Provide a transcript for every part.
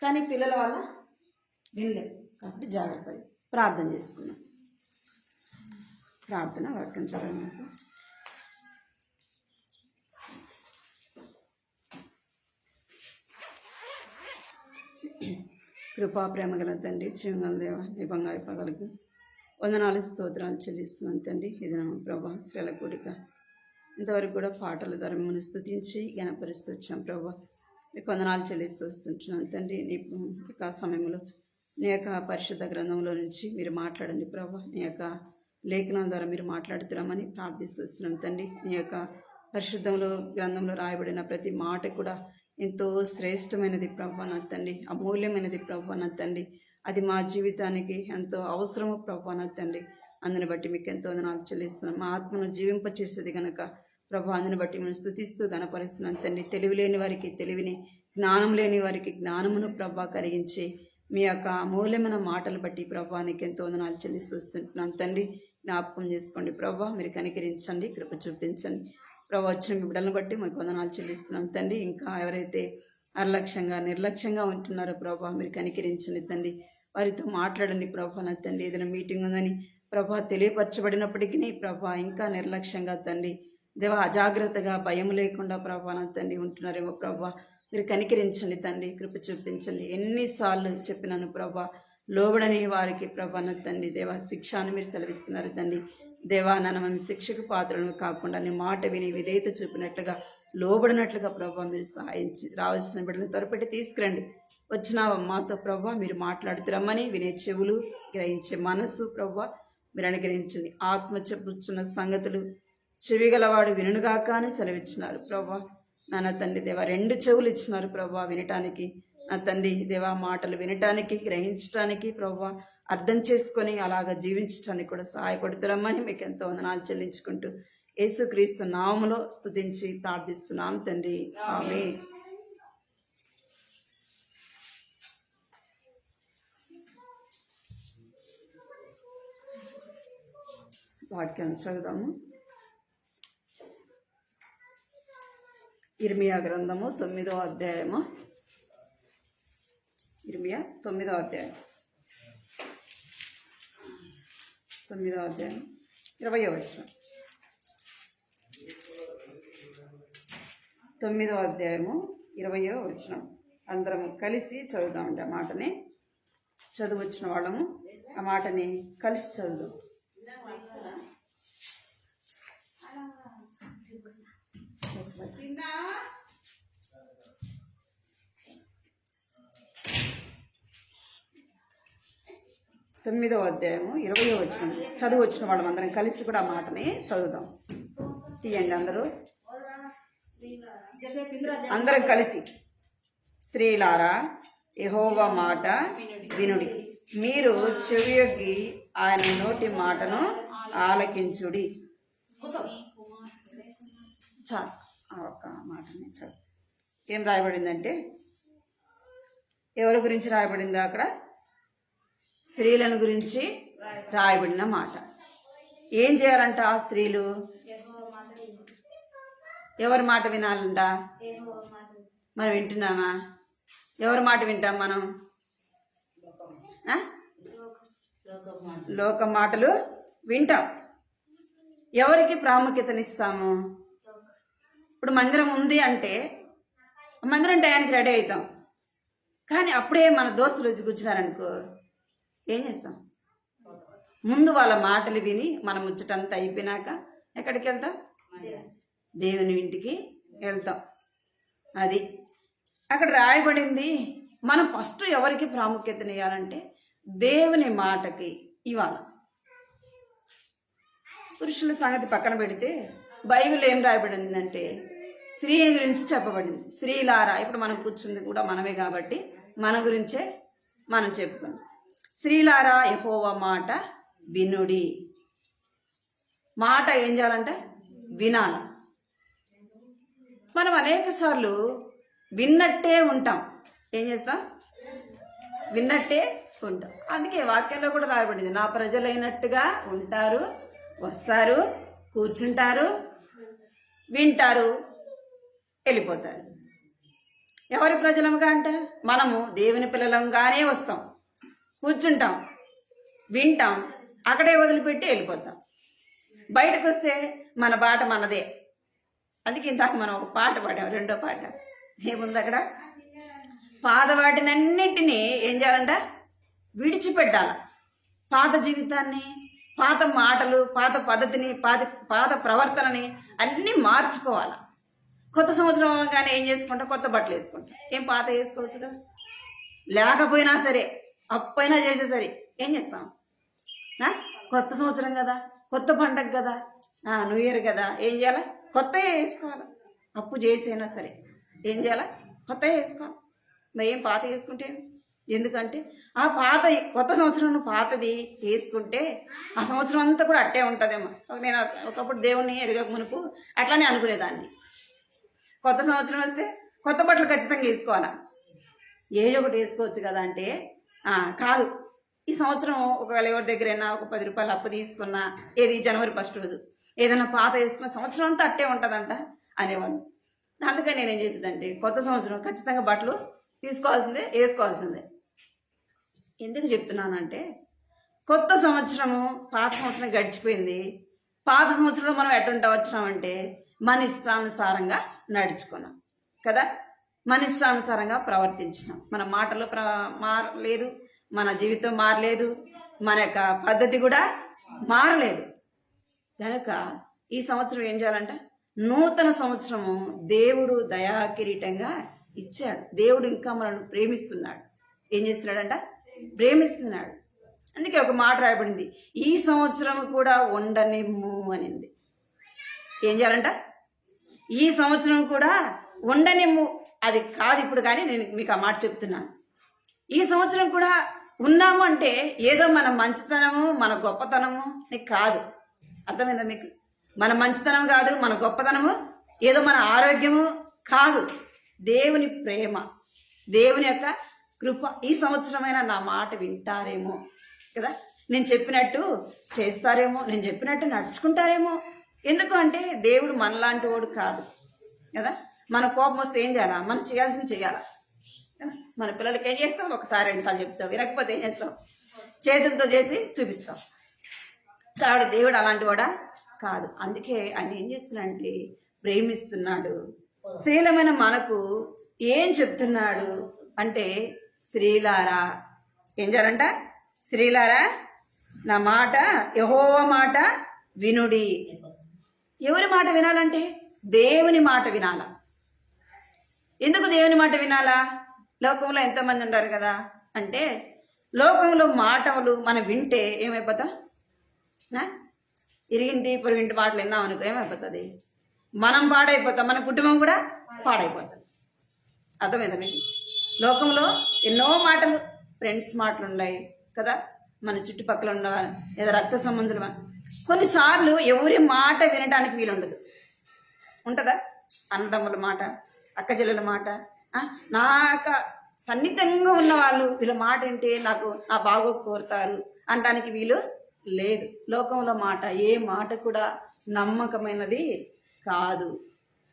కానీ పిల్లల వల్ల వినలేదు. కాబట్టి జాగ్రత్తగా ప్రార్థన చేసుకున్నాం. ప్రార్థన వాక్యం చదవండి. కృపా ప్రేమ గల తండ్రి, జీవగల దేవ, నీ బంగారు పగలకు వందనాలు స్తోత్రాలు చెల్లిస్తున్నాను తండ్రి. ఇది నా ప్రభా శ్రీల కూడిక ఇంతవరకు కూడా పాటల ద్వారా మిమ్మల్ని స్తుతించి ఘనపరుస్తూ వచ్చాం ప్రభా. నీకు వందనాలు చెల్లిస్తూ వస్తుంటున్నాను తండ్రి. నీ యొక్క సమయంలో నీ యొక్క పరిశుద్ధ గ్రంథంలో నుంచి మీరు మాట్లాడండి ప్రభా. నీ యొక్క లేఖనం ద్వారా మీరు మాట్లాడుతున్నామని ప్రార్థిస్తూ వస్తున్నాను తండ్రి. నీ యొక్క పరిశుద్ధంలో గ్రంథంలో రాయబడిన ప్రతి మాట కూడా ఎంతో శ్రేష్టమైనది ప్రభా నా తండ్రి, అమూల్యమైనది ప్రభా నా తండ్రి. అది మా జీవితానికి ఎంతో అవసరము ప్రభా నా తండ్రి. అందుని బట్టి మీకు ఎంతో వందనాలు చెల్లిస్తున్నాం. మా ఆత్మను జీవింపచేసేది కనుక ప్రభా, అందుని బట్టి మేము స్తుతిస్తూ గణపరుస్తున్నాం తండ్రి. తెలివి లేని వారికి తెలివిని, జ్ఞానం లేని వారికి జ్ఞానమును ప్రభా కలిగించి మీ యొక్క అమూల్యమైన మాటలు బట్టి ప్రభా నీకు ఎంతో వందనాలు చెల్లిస్తూ వస్తుంటున్నాం తండ్రి. జ్ఞాపకం చేసుకోండి ప్రభా, మీరు కనికరించండి, కృప చూపించండి ప్రభా. వచ్చిన మీ బిడ్డలను బట్టి మాకు వందనాలు చెల్లిస్తున్నాం తండ్రి. ఇంకా ఎవరైతే నిర్లక్ష్యంగా ఉంటున్నారో ప్రభా, మీరు కనికరించండి తండ్రి. వారితో మాట్లాడండి ప్రభా నా తండ్రి. ఏదైనా మీటింగ్ ఉందని ప్రభా తెలియపరచబడినప్పటికీ ప్రభా ఇంకా నిర్లక్ష్యంగా తండ్రి దేవ, అజాగ్రత్తగా భయం లేకుండా ప్రభా నా తండ్రి ఉంటున్నారేమో ప్రభా, మీరు కనికరించండి తండ్రి, కృప చూపించండి. ఎన్నిసార్లు చెప్పినాను ప్రభా, లోబడని వారికి ప్రభా నా తండ్రి దేవ శిక్షను మీరు సెలవిస్తున్నారు తండ్రి. దేవా నాన్న, మేము శిక్షకు పాత్రలను కాకుండా నీ మాట విని విధేయత చూపినట్లుగా లోబడినట్లుగా ప్రభా మీరు సహాయించి రావాల్సిన బిడ్డలను త్వరపెట్టి తీసుకురండి. వచ్చిన మాతో ప్రభా మీరు మాట్లాడుతురమ్మని వినే చెవులు, గ్రహించే మనస్సు ప్రభా మీరు అనుగ్రహించండి. ఆత్మ చెప్పుచున్న సంగతులు చెవిగలవాడు వినుగాక అని సెలవిచ్చినారు ప్రభా. నాన్న తండ్రి దేవా, 2 చెవులు ఇచ్చినారు ప్రభా వినటానికి. నా తండ్రి దేవా, మాటలు వినటానికి, గ్రహించటానికి ప్రభా, అర్థం చేసుకొని అలాగ జీవించడానికి కూడా సహాయపడుతురమ్మని మీకు ఎంతో వందనాలు చెల్లించుకుంటూ యేసుక్రీస్తు నామములో స్తుతించి ప్రార్థిస్తున్నాం తండ్రి, ఆమేన్. వాక్యం చదువుదాము. ఇర్మియా గ్రంథము 9వ అధ్యాయము. ఇర్మియా 9వ అధ్యాయం 20వ వచనం. 9వ అధ్యాయము 20వ వచనం. అందరం కలిసి చదువుదామండి ఆ మాటని. చదువచ్చిన వాళ్ళము ఆ మాటని కలిసి చదువుదాం. తొమ్మిదవ అధ్యాయము 20వ వచనం. చదువు వచ్చిన వాళ్ళం అందరం కలిసి కూడా ఆ మాటని చదువుదాం. తీయండి అందరూ, అందరం కలిసి. స్త్రీలారా, యెహోవా మాట వినుడి, మీరు చెవియొగ్గి ఆయన నోటి మాటను ఆలకించుడి. ఒక్క మాటని చదువు. ఏం రాయబడిందంటే, ఎవరి గురించి రాయబడిందో అక్కడ స్త్రీలను గురించి రాయబడిన మాట. ఏం చేయాలంట ఆ స్త్రీలు? ఎవరి మాట వినాలంట? మనం వింటున్నామా? ఎవరి మాట వింటాం మనం? లోక మాటలు వింటాం. ఎవరికి ప్రాముఖ్యతనిస్తాము? ఇప్పుడు మందిరం ఉంది అంటే మందిరం టయానికి రెడీ అవుతాం. కానీ అప్పుడే మన దోస్తులు వచ్చి కూర్చున్నారనుకో, ఏం చేస్తాం? ముందు వాళ్ళ మాటలు విని మన ముచ్చటంతా అయిపోయినాక ఎక్కడికి వెళ్తాం? దేవుని ఇంటికి వెళ్తాం. అది అక్కడ రాయబడింది. మనం ఫస్ట్ ఎవరికి ప్రాముఖ్యతనివ్వాలంటే దేవుని మాటకి ఇవ్వాలి. పురుషుల సంగతి పక్కన పెడితే బైబిల్ ఏం రాయబడిందంటే స్త్రీ గురించి చెప్పబడింది. స్త్రీలారా, ఇప్పుడు మనం కూర్చుంది కూడా మనమే కాబట్టి మన గురించే మనం చెప్పుకున్నాం. స్త్రీలారా, యెహోవా మాట వినుడి. మాట ఏం చేయాలంటే వినాలి. మనం అనేక సార్లు విన్నట్టే ఉంటాం. ఏం చేస్తాం? విన్నట్టే ఉంటాం. అందుకే వాక్యంలో కూడా రాయబడింది, నా ప్రజలైనట్టుగా ఉంటారు, వస్తారు, కూర్చుంటారు, వింటారు, వెళ్ళిపోతారు. ఎవరి ప్రజలముగా అంటే మనము దేవుని పిల్లలంగానే వస్తాం, కూర్చుంటాం, వింటాం, అక్కడే వదిలిపెట్టి వెళ్ళిపోతాం. బయటకు వస్తే మన బాట మనదే. అందుకే ఇందాక మనం ఒక పాట పాడాం, రెండో పాట ఏముంది అక్కడ, పాత వాటినన్నింటినీ ఏం చేయాలంట, విడిచిపెట్టాల. పాత జీవితాన్ని, పాత మాటలు, పాత పద్ధతిని, పాత ప్రవర్తనని అన్నీ మార్చుకోవాలి. కొత్త సంవత్సరం అవగానే ఏం చేసుకుంటాం, కొత్త బట్టలు వేసుకుంటాం. ఏం పాత వేసుకోవచ్చు కదా, లేకపోయినా సరే, అప్పైనా చేసేసరి ఏం చేస్తాం, కొత్త సంవత్సరం కదా, కొత్త పండగ కదా, న్యూ ఇయర్ కదా, ఏం చేయాలి, కొత్తగా వేసుకోవాలి. అప్పు చేసైనా సరే ఏం చేయాలి, కొత్తగా వేసుకోవాలి. మరి ఏం పాత వేసుకుంటే, ఎందుకంటే ఆ పాత కొత్త సంవత్సరం పాతది వేసుకుంటే ఆ సంవత్సరం అంతా కూడా అట్టే ఉంటుందేమో. నేను ఒకప్పుడు దేవుణ్ణి ఎరగక మునుపు అట్లానే అనుకునేదాన్ని. కొత్త సంవత్సరం వస్తే కొత్త బట్టలు ఖచ్చితంగా వేసుకోవాలా, ఏదో ఒకటి వేసుకోవచ్చు కదా అంటే కాదు. ఈ సంవత్సరం ఒకవేళ ఎవరి దగ్గరైనా ఒక 10 రూపాయలు అప్పు తీసుకున్నా, ఏది జనవరి 1 రోజు ఏదైనా పాత వేసుకున్న సంవత్సరం అంతా అట్టే ఉంటుందంట అనేవాడు. అందుకని నేనేం చేసేదంటే కొత్త సంవత్సరం ఖచ్చితంగా బట్టలు తీసుకోవాల్సిందే, వేసుకోవాల్సిందే. ఎందుకు చెప్తున్నానంటే కొత్త సంవత్సరము పాత సంవత్సరం గడిచిపోయింది. పాత సంవత్సరంలో మనం ఎటుంటా వచ్చినామంటే మన ఇష్టానుసారంగా నడుచుకున్నాం కదా, మన ఇష్టానుసారంగా ప్రవర్తించినాం. మన మాటలు మారలేదు, మన జీవితం మారలేదు, మన యొక్క పద్ధతి కూడా మారలేదు. కనుక ఈ సంవత్సరం ఏం చేయాలంట, నూతన సంవత్సరము దేవుడు దయాకిరీటంగా ఇచ్చాడు. దేవుడు ఇంకా మనల్ని ప్రేమిస్తున్నాడు. ఏం చేస్తున్నాడంట, ప్రేమిస్తున్నాడు. అందుకే ఒక మాట రాయబడింది, ఈ సంవత్సరం కూడా ఉండనిమ్ము అనింది. ఏం చేయాలంట, ఈ సంవత్సరం కూడా ఉండనిమ్ము. అది కాదు ఇప్పుడు, కానీ నేను మీకు ఆ మాట చెప్తున్నాను. ఈ సంవత్సరం కూడా ఉన్నాము అంటే ఏదో మన మంచితనము, మన గొప్పతనము నీకు కాదు. అర్థమైందా మీకు? మన మంచితనం కాదు, మన గొప్పతనము, ఏదో మన ఆరోగ్యము కాదు. దేవుని ప్రేమ, దేవుని యొక్క కృప. ఈ సంవత్సరమైనా నా మాట వింటారేమో కదా, నేను చెప్పినట్టు చేస్తారేమో, నేను చెప్పినట్టు నడుచుకుంటారేమో. ఎందుకు అంటే దేవుడు మనలాంటి వాడు కాదు కదా. మన కోపం వస్తే ఏం చేయాలా, మనం చేయాల్సింది చేయాలా. మన పిల్లలకి ఏం చేస్తాం, ఒకసారి 2 సార్లు చెప్తాం, వినకపోతే ఏం చేస్తాం, చేతులతో చేసి చూపిస్తాం. కాబట్టి దేవుడు అలాంటి వాడా కాదు. అందుకే ఆయన ఏం చేస్తున్నాడంటే ప్రేమిస్తున్నాడు. శీలమైన మనకు ఏం చెప్తున్నాడు అంటే, స్త్రీలారా ఏం చేయాలంట, స్త్రీలారా నా మాట, యెహోవా మాట వినుడి. ఎవరి మాట వినాలంటే దేవుని మాట వినాలా. ఎందుకు దేవుని మాట వినాలా? లోకంలో ఎంతమంది ఉంటారు కదా అంటే, లోకంలో మాటలు మనం వింటే ఏమైపోతా, ఇరిగింటి పొరుగింటి మాటలు విన్నాం అనుకో ఏమైపోతుంది, మనం పాడైపోతాం, మన కుటుంబం కూడా పాడైపోతుంది. అర్థమైందా మీకు? లోకంలో ఎన్నో మాటలు, ఫ్రెండ్స్ మాటలు ఉన్నాయి కదా, మన చుట్టుపక్కల ఉన్న లేదా రక్త సంబంధులు. కొన్నిసార్లు ఎవరి మాట వినడానికి వీలుండదు, ఉంటుందా? అన్నదమ్ముల మాట, అక్కచెల్లెల మాట, నాకు సన్నిహితంగా ఉన్న వాళ్ళు వీళ్ళ మాట వింటే నాకు నా బాగో కోరుతారు అనడానికి వీలు లేదు. లోకంలో మాట ఏ మాట కూడా నమ్మకమైనది కాదు.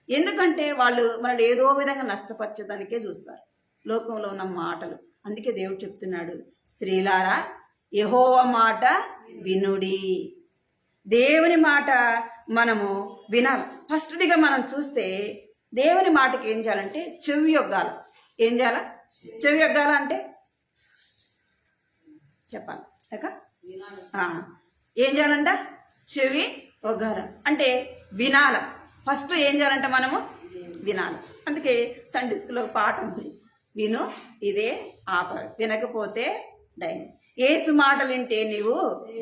ఎందుకంటే వాళ్ళు మనల్ని ఏదో విధంగా నష్టపరచడానికే చూస్తారు లోకంలో ఉన్న మాటలు. అందుకే దేవుడు చెప్తున్నాడు, స్త్రీలారా యెహోవా మాట వినుడి. దేవుని మాట మనము వినాలి. ఫస్ట్దిగా మనం చూస్తే దేవుని మాటకి ఏం చేయాలంటే చెవి యొగ్గాలి. ఏం చేయాలా? చెవి యొగ్గాల అంటే చెప్పాలి ఏం చేయాలంట, చెవి ఒగ్గాల అంటే వినాల. ఫస్ట్ ఏం చేయాలంట, మనము వినాలి. అందుకే సండే స్కూల్లో పాట ఉంది, విను ఇదే ఆప, వినకపోతే డైన్. ఏసు మాటలు వింటే నీవు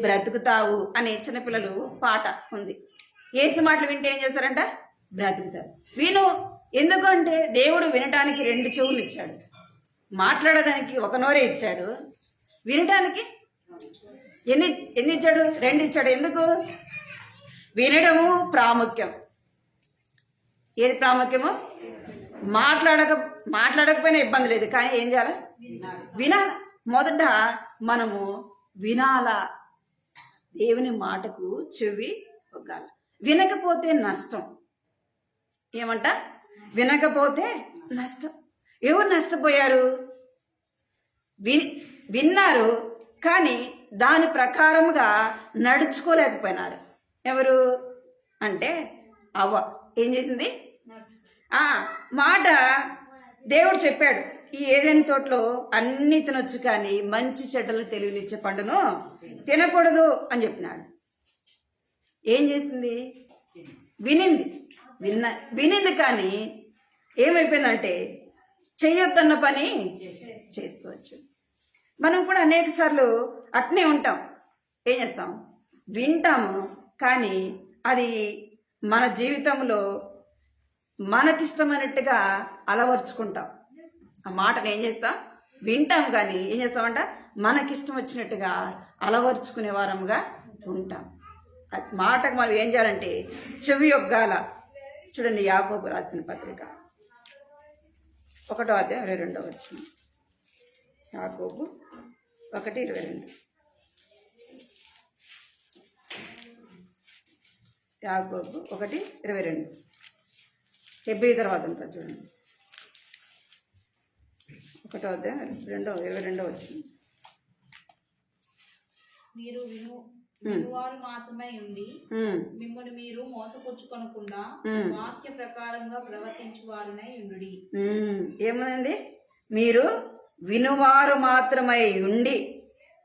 బ్రతుకుతావు అనే చిన్నపిల్లలు పాట ఉంది. ఏసు మాటలు వింటే ఏం చేస్తారంట, బ్రతుకుతారు. విను. ఎందుకంటే దేవుడు వినటానికి 2 చెవులు ఇచ్చాడు, మాట్లాడడానికి 1 నోరే ఇచ్చాడు, వినటానికి ఎన్ని ఇచ్చాడు, 2 ఇచ్చాడు. ఎందుకు? వినడము ప్రాముఖ్యం. ఏది ప్రాముఖ్యము? మాట్లాడకపోయినా ఇబ్బంది లేదు, కానీ ఏం చేయాలి, వినాలి. మొదట మనము వినాలా. దేవుని మాటకు చెవి ఒగ్గాలి. వినకపోతే నష్టం. ఏమంట? వినకపోతే నష్టం. ఎవరు నష్టపోయారు? విన్నారు కానీ దాని ప్రకారముగా నడుచుకోలేకపోయినారు. ఎవరు అంటే అవ్వ ఏం చేసింది? మాట దేవుడు చెప్పాడు, ఈ ఏదైనా తోటలో అన్ని తినొచ్చు కానీ మంచి చెడ్డలు తెలివినిచ్చే పండును తినకూడదు అని చెప్పినాడు. ఏం చేసింది? వినింది కానీ ఏమైపోయిందంటే చెయ్యొద్దన్న పని చేసుకోవచ్చు. మనం కూడా అనేక సార్లు అట్నే ఉంటాం. ఏం చేస్తాం? వింటాము కానీ అది మన జీవితంలో మనకిష్టమైనట్టుగా అలవర్చుకుంటాం. ఆ మాటను ఏం చేస్తాం? వింటాం కానీ ఏం చేస్తామంట? మనకిష్టం వచ్చినట్టుగా అలవర్చుకునే వారముగా ఉంటాం. మాటకు మనం ఏం చేయాలంటే చెవి యొగ్గాల. చూడండి, యాకోబు రాసిన పత్రిక 1:22. యాకోబు 1:22. యాకోబు 1:22. హెబ్రీ తర్వాత ఉంటుంది చూడండి. 1:22. మీరు వినువారు మాత్రమే ఉండి మిమ్మల్ని మీరు మోసపుచ్చుకొనకుండా వాక్య ప్రకారంగా ప్రవర్తించువారునై ఉండుడి. ఏమన్నది? మీరు వినువారు మాత్రమై ఉండి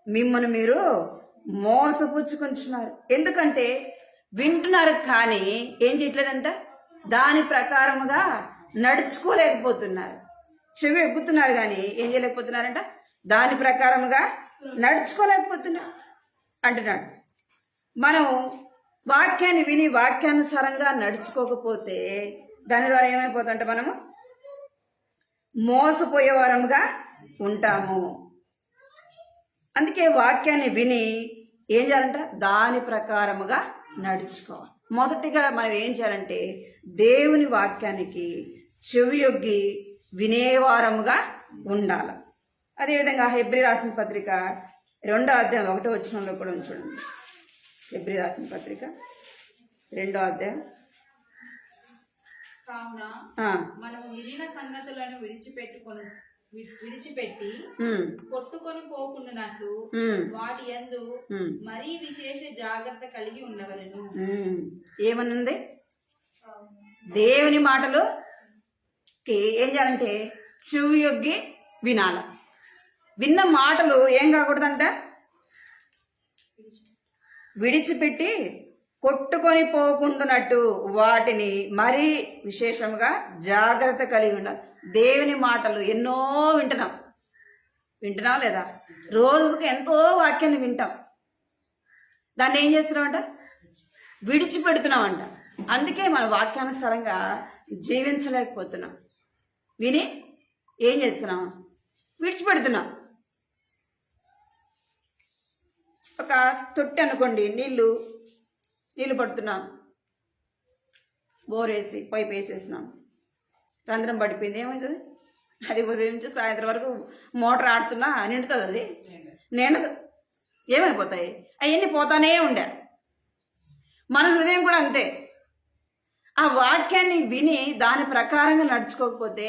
మిమ్మల్ని మీరు మోసపుచ్చుకుంటున్నారు. ఎందుకంటే వింటున్నారు కానీ ఏం చేయట్లేదంట? దాని ప్రకారముగా నడుచుకోలేకపోతున్నారు. చెవి ఎగ్గుతున్నారు కానీ ఏం చేయలేకపోతున్నారంట? దాని ప్రకారముగా నడుచుకోలేకపోతున్నారు అంటున్నాడు. మనం వాక్యాన్ని విని వాక్యానుసారంగా నడుచుకోకపోతే దాని ద్వారా ఏమైపోతుందంటే మనము మోసపోయే వారముగా ఉంటాము. అందుకే వాక్యాన్ని విని ఏం చేయాలంట? దాని ప్రకారముగా నడుచుకోవాలి. మొదటిగా మనం ఏం చేయాలంటే దేవుని వాక్యానికి చెవియొగ్గి వినేవారముగా ఉండాలి. అదేవిధంగా హెబ్రీ రాసిన పత్రిక 2:1 కూడా చూడండి. హెబ్రీ రాసిన పత్రిక 2 కావున మనము మిగిలిన సంగతులను విడిచిపెట్టి కొట్టుకొని పోకుండానట్లు వాటి యందు మరీ విశేష జాగ్రత్త కలిగి ఉండవలెను. ఏమనుంది? దేవుని మాటలు ఏం చేయాలంటే చెవి యొగ్గి వినాల. విన్న మాటలు ఏం కాకూడదంట? విడిచిపెట్టి కొట్టుకొని పోకుండానట్టు వాటిని మరీ విశేషంగా జాగ్రత్త కలిగి ఉండాలి. దేవుని మాటలు ఎన్నో వింటున్నాం లేదా? రోజుకి ఎంతో వాక్యాన్ని వింటాం. దాన్ని ఏం చేస్తున్నామంట? విడిచిపెడుతున్నామంట. అందుకే మన వాక్యానుసారంగా జీవించలేకపోతున్నాం. విని ఏం చేస్తున్నాం? విడిచిపెడుతున్నాం. ఒక తొట్టి అనుకోండి, నీళ్ళు పడుతున్నాం, బోరేసి పైపు వేసేసినాం, రంధ్రం పడిపోయింది. ఏమవుతుంది? అది ఉదయం నుంచి సాయంత్రం వరకు మోటార్ ఆడుతున్నా నిండుతుంది. అది నిండదు. ఏమైపోతాయి? అవన్నీ పోతానే ఉండే. మన హృదయం కూడా అంతే. ఆ వాక్యాన్ని విని దాని ప్రకారంగా నడుచుకోకపోతే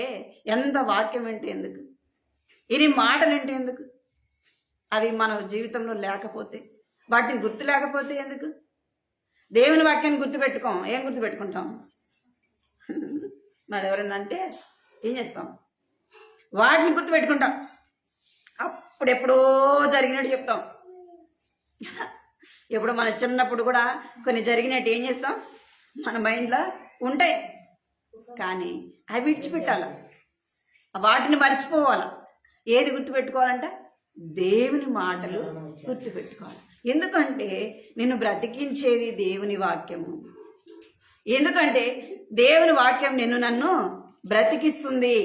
ఎంత వాక్యం వింటే ఎందుకు? ఇన్ని మాటలు వింటే ఎందుకు? అవి మన జీవితంలో లేకపోతే, వాటిని గుర్తు లేకపోతే ఎందుకు? దేవుని వాక్యాన్ని గుర్తుపెట్టుకోం. ఏం గుర్తుపెట్టుకుంటాం? మరి ఎవరన్నా అంటే ఏం చేస్తాం? వాటిని గుర్తుపెట్టుకుంటాం. అప్పుడెప్పుడో జరిగినట్టు చెప్తాం. ఎప్పుడు మన చిన్నప్పుడు కూడా కొన్ని జరిగినట్టు ఏం చేస్తాం? మన మైండ్లో ఉంటాయి కానీ అవి విడిచిపెట్టాల. వాటిని మర్చిపోవాలి. ఏది గుర్తుపెట్టుకోవాలంట? దేవుని మాటలు గుర్తుపెట్టుకోవాలి. ఎందుకంటే నిన్ను బ్రతికించేది దేవుని వాక్యము. ఎందుకంటే దేవుని వాక్యం నన్ను బ్రతికిస్తుంది.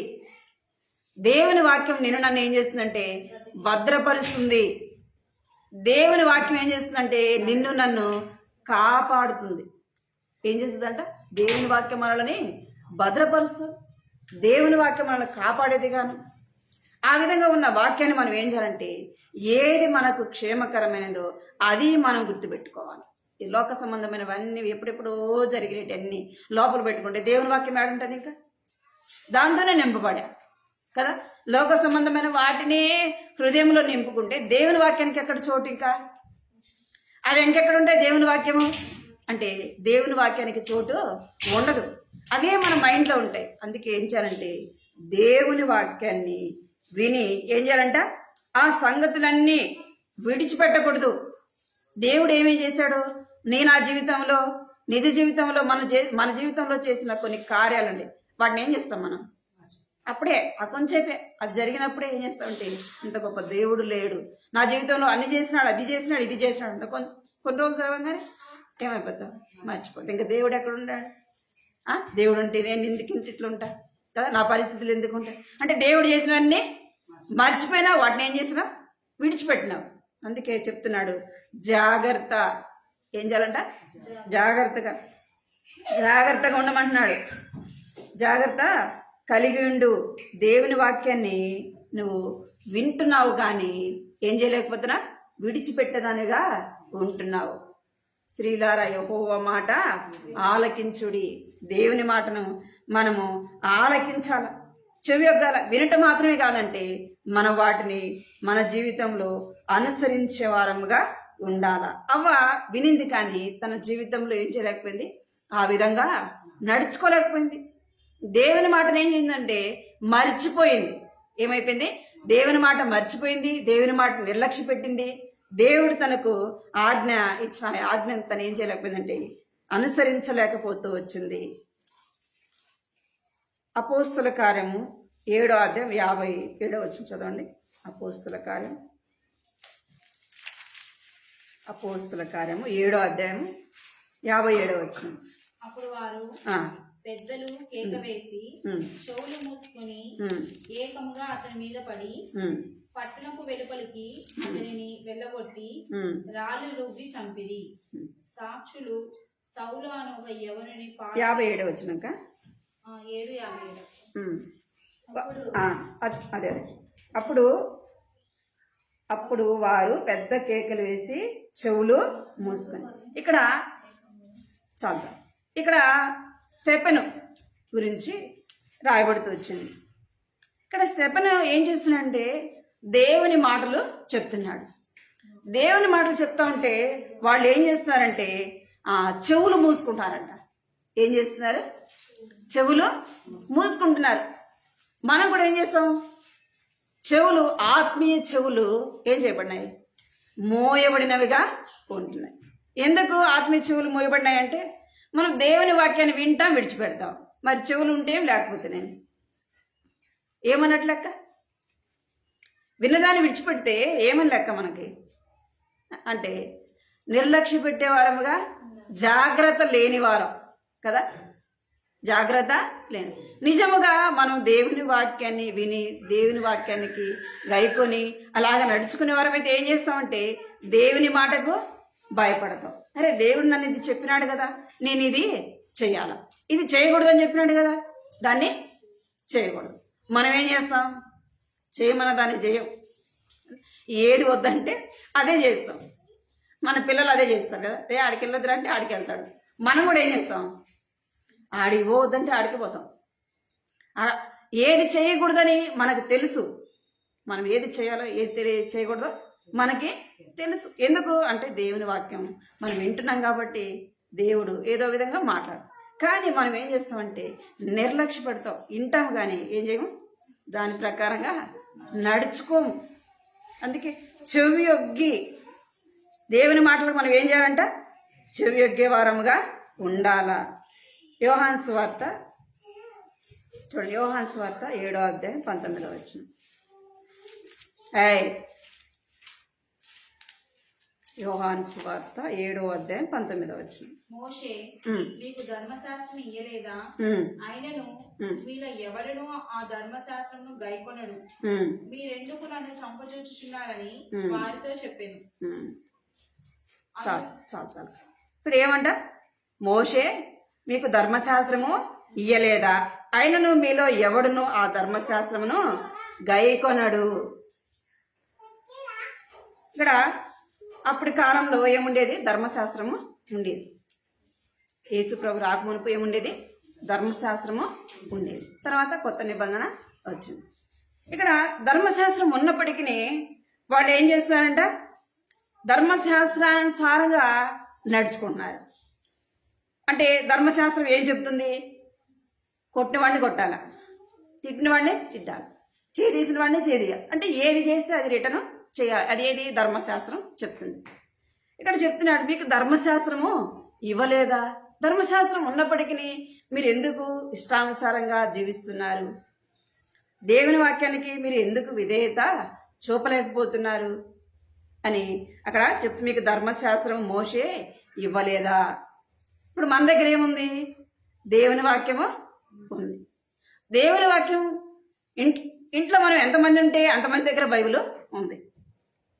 దేవుని వాక్యం నన్ను ఏం చేస్తుందంటే భద్రపరుస్తుంది. దేవుని వాక్యం ఏం చేస్తుందంటే నన్ను కాపాడుతుంది. ఏం చేస్తుందంట? దేవుని వాక్యం మనల్ని భద్రపరుస్తుంది. దేవుని వాక్యం మనల్ని కాపాడేది గాను. ఆ విధంగా ఉన్న వాక్యాన్ని మనం ఏం చేయాలంటే ఏది మనకు క్షేమకరమైనదో అది మనం గుర్తుపెట్టుకోవాలి. ఈ లోక సంబంధమైనవన్నీ ఎప్పుడెప్పుడో జరిగినవన్నీ లోపల పెట్టుకుంటే దేవుని వాక్యం ఏడుంటుంది? ఇంకా దాంతోనే నింపబడా. కదా. లోక సంబంధమైన వాటిని హృదయంలో నింపుకుంటే దేవుని వాక్యానికి ఎక్కడ చోటు? ఇంకా అవి ఇంకెక్కడ ఉంటాయి దేవుని వాక్యము అంటే? దేవుని వాక్యానికి చోటు ఉండదు. అవే మన మైండ్లో ఉంటాయి. అందుకే ఏం చేయాలంటే దేవుని వాక్యాన్ని విని ఏం చేయాలంట? ఆ సంగతులన్నీ విడిచిపెట్టకూడదు. దేవుడు ఏమేం చేశాడు? నేను ఆ జీవితంలో, నిజ జీవితంలో, మన జీవితంలో చేసిన కొన్ని కార్యాలండి, వాటిని ఏం చేస్తాం మనం? అప్పుడే ఆ కొంచెంసేపే అది జరిగినప్పుడే ఏం చేస్తామంటే ఇంత గొప్ప దేవుడు లేడు నా జీవితంలో, అన్ని చేసినాడు, అది చేసినాడు, ఇది చేసినాడు అంటే కొన్ని రోజులు చదవగానే ఏమైపోతాం? మర్చిపోతాం. ఇంకా దేవుడు ఎక్కడ ఉన్నాడు? దేవుడు ఉంటే నేను ఎందుకు ఇట్లా ఉంటా కదా, నా పరిస్థితులు ఎందుకు ఉంటాయి అంటే దేవుడు చేసినవన్నీ మర్చిపోయినా, వాటిని ఏం చేసినా విడిచిపెట్టినావు. అందుకే చెప్తున్నాడు జాగ్రత్త. ఏం చేయాలంట? జాగ్రత్తగా ఉండమంటున్నాడు. జాగ్రత్త కలిగి ఉండు. దేవుని వాక్యాన్ని నువ్వు వింటున్నావు కానీ ఏం చేయలేకపోతున్నా? విడిచిపెట్టేదానిగా ఉంటున్నావు. స్త్రీలారా యెహోవా మాట ఆలకించుడి. దేవుని మాటను మనము ఆలకించాల, చెవి యొగ్గాల. వినటం మాత్రమే కాదంటే మనం వాటిని మన జీవితంలో అనుసరించే వారముగా ఉండాల. అవ్వ వినింది కానీ తన జీవితంలో ఏం చేయలేకపోయింది, ఆ విధంగా నడుచుకోలేకపోయింది. దేవుని మాటను ఏం చేసిందంటే మర్చిపోయింది. ఏమైపోయింది? దేవుని మాట మర్చిపోయింది, దేవుని మాట నిర్లక్ష్య పెట్టింది. దేవుడు తనకు ఆజ్ఞ ఇచ్చిన ఆజ్ఞను తను ఏం చేయలేకపోయిందంటే అనుసరించలేకపోతూ వచ్చింది. అపోస్తుల కార్యము 7వ అధ్యాయం 57వ వచనం చదవండి. అపోస్తుల కార్యము 7వ అధ్యాయం 57వ వచనం. అప్పుడు వారు పెద్దలు కేక వేసి చెవులు మూసుకుని ఏకముగా అతని మీద పడి పట్టణపు వెలుపలికి అతనిని వెళ్ళగొట్టి రాళ్ళు రువ్వి చంపిరి. సాక్షులు సౌలు అను ఒక యవనుని 57వ వచనం. 7:57. అదే అప్పుడు వారు పెద్ద కేకలు వేసి చెవులు మూసుకొని. ఇక్కడ స్టెఫెను గురించి రాయబడుతూ వచ్చింది. ఇక్కడ స్టెఫెను ఏం చేస్తున్నాడంటే దేవుని మాటలు చెప్తున్నాడు. దేవుని మాటలు చెప్తా ఉంటే వాళ్ళు ఏం చేస్తున్నారంటే చెవులు మూసుకుంటారంట. ఏం చేస్తున్నారు? చెవులు మూసుకుంటున్నారు. మనం కూడా ఏం చేస్తాం? చెవులు, ఆత్మీయ చెవులు ఏం చేయబడినాయి? మోయబడినవిగా ఉంటున్నాయి. ఎందుకు ఆత్మీయ చెవులు మోయబడినాయి అంటే మనం దేవుని వాక్యాన్ని వింటాం, విడిచిపెడతాం. మరి చెవులు ఉంటే లేకపోతే నేను ఏమన్నట్లు లెక్క? విన్నదాన్ని విడిచిపెడితే ఏమని లెక్క మనకి అంటే నిర్లక్ష్య పెట్టేవారముగా, జాగ్రత్త లేని వారం కదా. జాగ్రత్త లేని నిజముగా మనం దేవుని వాక్యాన్ని విని దేవుని వాక్యానికి గైకొని అలాగ నడుచుకునే వారమైతే ఏం చేస్తామంటే దేవుని మాటకు భయపడతాం. అరే దేవుడు నన్ను ఇది చెప్పినాడు కదా, నేను ఇది చెయ్యాల, ఇది చేయకూడదని చెప్పినాడు కదా, దాన్ని చేయకూడదు. మనం ఏం చేస్తాం? చేయమన్న దాన్ని చేయం. ఏది వద్దంటే అదే చేస్తాం. మన పిల్లలు అదే చేస్తారు కదా. ఆడికి వెళ్ళొద్దురా అంటే ఆడికి వెళ్తాడు. మనం కూడా ఏం చేస్తాం? ఆడికి పోవద్దంటే ఆడికి పోతాం. ఏది చేయకూడదని మనకు తెలుసు. మనం ఏది చేయాలో ఏది చేయకూడదో మనకి తెలుసు. ఎందుకు అంటే దేవుని వాక్యం మనం వింటున్నాం కాబట్టి దేవుడు ఏదో విధంగా మాట్లాడు. కానీ మనం ఏం చేస్తామంటే నిర్లక్ష్య పెడతాం. వింటాం కానీ ఏం చేయము, దాని ప్రకారంగా నడుచుకోము. అందుకే చెవి యొగ్గి దేవుని మాటలకు మనం ఏం చేయాలంట? చెవి యొగ్గే వారముగా ఉండాల. యోహాను సువార్త చూడండి. యోహాను సువార్త 7వ అధ్యాయం 19వ వచనం. యోహాను సువార్త 7వ అధ్యాయం 19వ వచనం. మోషే మీకు ధర్మశాస్త్రం ఇయ్యలేదా? ఆయనను మీలో ఎవడను ఆ ధర్మశాస్త్రమును గైకొనడు. మీరెందుకు నన్ను చంపజూచుచున్నారని వారితో చెప్పాను. చాలు. ఇప్పుడు ఏమంట? మోషే మీకు ధర్మశాస్త్రము ఇయ్యలేదా? ఆయనను మీలో ఎవడును ఆ ధర్మశాస్త్రమును గైకొనడు. ఇక్కడ అప్పటి కాలంలో ఏముండేది? ధర్మశాస్త్రము ఉండేది. యేసు ప్రభు రాకమునుపు ఏముండేది? ధర్మశాస్త్రము ఉండేది. తర్వాత కొత్త నిబంధన వచ్చింది. ఇక్కడ ధర్మశాస్త్రం ఉన్నప్పటికీ వాళ్ళు ఏం చేస్తున్నారంట, ధర్మశాస్త్రానుసారంగా నడుచుకుంటున్నారు. అంటే ధర్మశాస్త్రం ఏం చెప్తుంది? కొట్టిన వాడిని కొట్టాల, తిట్టిన వాడిని తిట్టాలి, చేసిన వాడిని చేయాలి. అంటే ఏది చేస్తే అది రిటర్న్ చేయాలి. అది ఏది ధర్మశాస్త్రం చెప్తుంది. ఇక్కడ చెప్తున్నాడు, మీకు ధర్మశాస్త్రము ఇవ్వలేదా? ధర్మశాస్త్రం ఉన్నప్పటికీ మీరు ఎందుకు ఇష్టానుసారంగా జీవిస్తున్నారు? దేవుని వాక్యానికి మీరు ఎందుకు విధేయత చూపలేకపోతున్నారు అని అక్కడ చెప్తూ, మీకు ధర్మశాస్త్రం మోషే ఇవ్వలేదా? ఇప్పుడు మన దగ్గర ఏముంది? దేవుని వాక్యము ఉంది. దేవుని వాక్యం ఇంట్లో మనం ఎంతమంది ఉంటే అంతమంది దగ్గర బైబిల్ ఉంది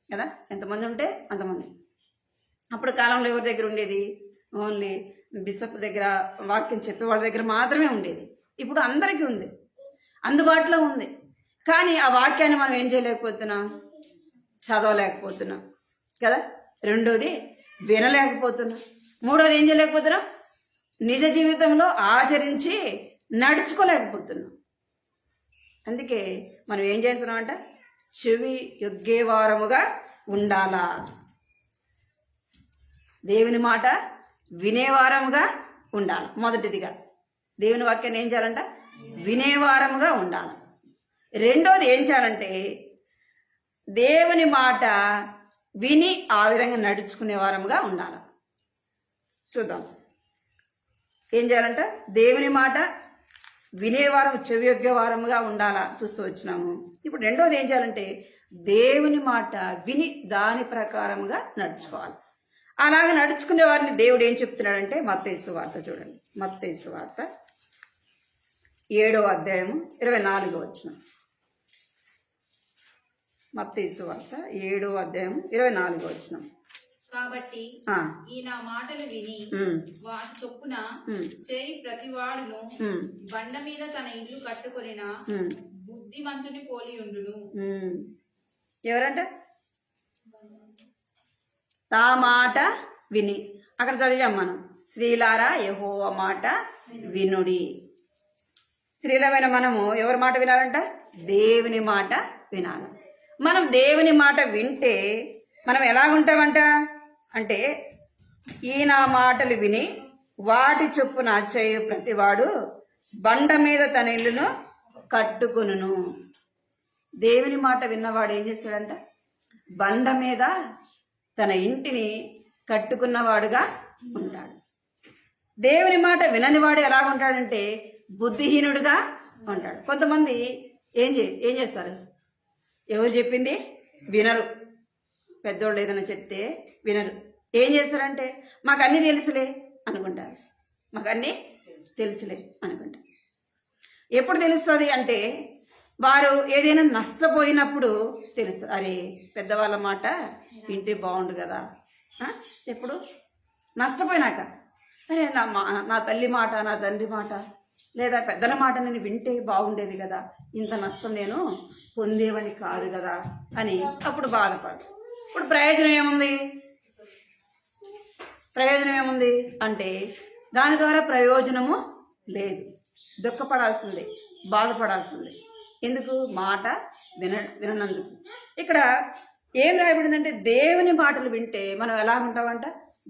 కదా, ఎంతమంది ఉంటే అంతమంది. అప్పుడు కాలంలో ఎవరి దగ్గర ఉండేది? ఓన్లీ బిషప్ దగ్గర, వాక్యం చెప్పే వాళ్ళ దగ్గర మాత్రమే ఉండేది. ఇప్పుడు అందరికీ ఉంది, అందుబాటులో ఉంది. కానీ ఆ వాక్యాన్ని మనం ఏం చేయలేకపోతున్నాం? చదవలేకపోతున్నాం కదా. రెండోది వినలేకపోతున్నాం. మూడోది ఏం చేయలేకపోతున్నాం? నిజ జీవితంలో ఆచరించి నడుచుకోలేకపోతున్నాం. అందుకే మనం ఏం చేస్తున్నామంట, చెవి యొగ్గేవారముగా ఉండాలా, దేవుని మాట వినేవారముగా ఉండాలి. మొదటిదిగా దేవుని వాక్యాన్ని ఏం చేయాలంట, వినేవారముగా ఉండాలి. రెండోది ఏం చేయాలంటే, దేవుని మాట విని ఆ విధంగా నడుచుకునే వారముగా ఉండాలి. చూద్దాం ఏం చేయాలంట, దేవుని మాట వినేవారం, చెవి యొగ్గే వారముగా ఉండాలా చూస్తూ వచ్చినాము. ఇప్పుడు రెండోది ఏం చేయాలంటే, దేవుని మాట విని దాని ప్రకారముగా నడుచుకోవాలి. అలాగే నడుచుకునే వారిని దేవుడు ఏం చెప్తున్నాడంటే, మత్తయి సువార్త చూడండి, మత్తయి సువార్త 7వ అధ్యాయము 24వ వచనం. మత్తయి సువార్త 7వ అధ్యాయం 24వ వచనం. కాబట్టి ఈ నా మాటలు విని వాటి చొప్పున చేయి ప్రతివాడును బండ మీద తన ఇల్లు కట్టుకొనిన బుద్ధిమంతుని పోలి ఉండును. ఎవరంట? తా మాట విని. అక్కడ చదివాం మనం, స్త్రీలారా యెహోవా మాట వినుడి. స్త్రీలమైన మనము ఎవరి మాట వినాలంట? దేవుని మాట వినాలి. మనం దేవుని మాట వింటే మనం ఎలాగుంటామంట అంటే, ఈ నా మాటలు విని వాటి చొప్పున చేయు ప్రతివాడు బండ మీద తన ఇల్లును కట్టుకొనును. దేవుని మాట విన్నవాడు ఏం చేస్తాడంట? బండ మీద తన ఇంటిని కట్టుకున్నవాడుగా ఉంటాడు. దేవుని మాట విననివాడు ఎలా ఉంటాడంటే బుద్ధిహీనుడుగా ఉంటాడు. కొంతమంది ఏం చేస్తారు? ఎవరు చెప్పింది వినరు. పెద్దోళ్ళు ఏదైనా చెప్తే వినరు. ఏం చేస్తారంటే, మాకు అన్నీ తెలుసులే అనుకుంటారు. మాకు అన్నీ తెలుసులే అనుకుంటారు. ఎప్పుడు తెలుస్తుంది అంటే, వారు ఏదైనా నష్టపోయినప్పుడు తెలుస్తుంది. అరే, పెద్దవాళ్ళ మాట వింటే బాగుండు కదా. ఎప్పుడు నష్టపోయినాక, అరే నా తల్లి మాట, నా తండ్రి మాట, లేదా పెద్దల మాట నేను వింటే బాగుండేది కదా, ఇంత నష్టం నేను పొందేవని కాదు కదా అని అప్పుడు బాధపడు. ఇప్పుడు ప్రయోజనం ఏముంది? ప్రయోజనం ఏముంది అంటే, దాని ద్వారా ప్రయోజనము లేదు. దుఃఖపడాల్సిందే, బాధపడాల్సిందే. ఎందుకు? మాట వినందుకు. ఇక్కడ ఏం రాయబడిందంటే, దేవుని మాటలు వింటే మనం ఎలా ఉంటామంట?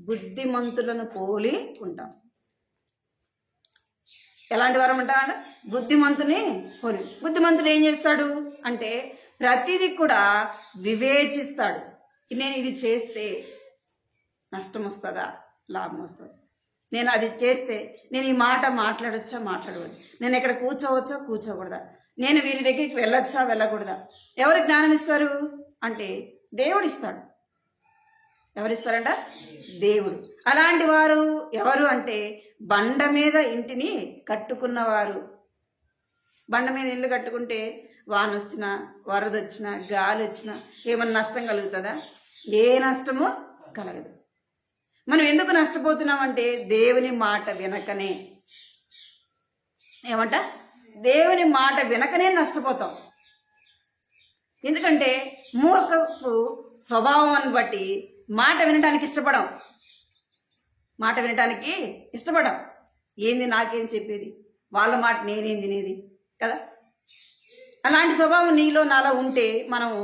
బుద్ధిమంతులను పోలి ఉంటాం. ఎలాంటి వారం ఉంటామంట? బుద్ధిమంతుని పోలి. బుద్ధిమంతుడు ఏం చేస్తాడు అంటే, ప్రతిదీ కూడా వివేచిస్తాడు. నేను ఇది చేస్తే నష్టం వస్తుందా, లాభం వస్తుందా, నేను అది చేస్తే నేను ఈ మాట మాట్లాడొచ్చా, మాట్లాడకూడదు, నేను ఇక్కడ కూర్చోవచ్చా, కూర్చోకూడదా, నేను వీరి దగ్గరికి వెళ్ళొచ్చా, వెళ్ళకూడదా. ఎవరు జ్ఞానం ఇస్తారు అంటే దేవుడు ఇస్తాడు. ఎవరిస్తారంట? దేవుడు. అలాంటి వారు ఎవరు అంటే, బండ మీద ఇంటిని కట్టుకున్నవారు. బండ మీద ఇల్లు కట్టుకుంటే వాన వచ్చినా, వరద వచ్చినా, గాలి వచ్చినా ఏమన్నా నష్టం కలుగుతుందా? ఏ నష్టము కలగదు. మనం ఎందుకు నష్టపోతున్నామంటే, దేవుని మాట వినకనే. ఏమంట? దేవుని మాట వినకనే నష్టపోతాం. ఎందుకంటే మూర్ఖపు స్వభావాన్ని బట్టి మాట వినటానికి ఇష్టపడం. మాట వినటానికి ఇష్టపడం. ఏంది నాకేం చెప్పేది, వాళ్ళ మాట నేనేం తినేది కదా. అలాంటి స్వభావం నీలో నాలో ఉంటే మనము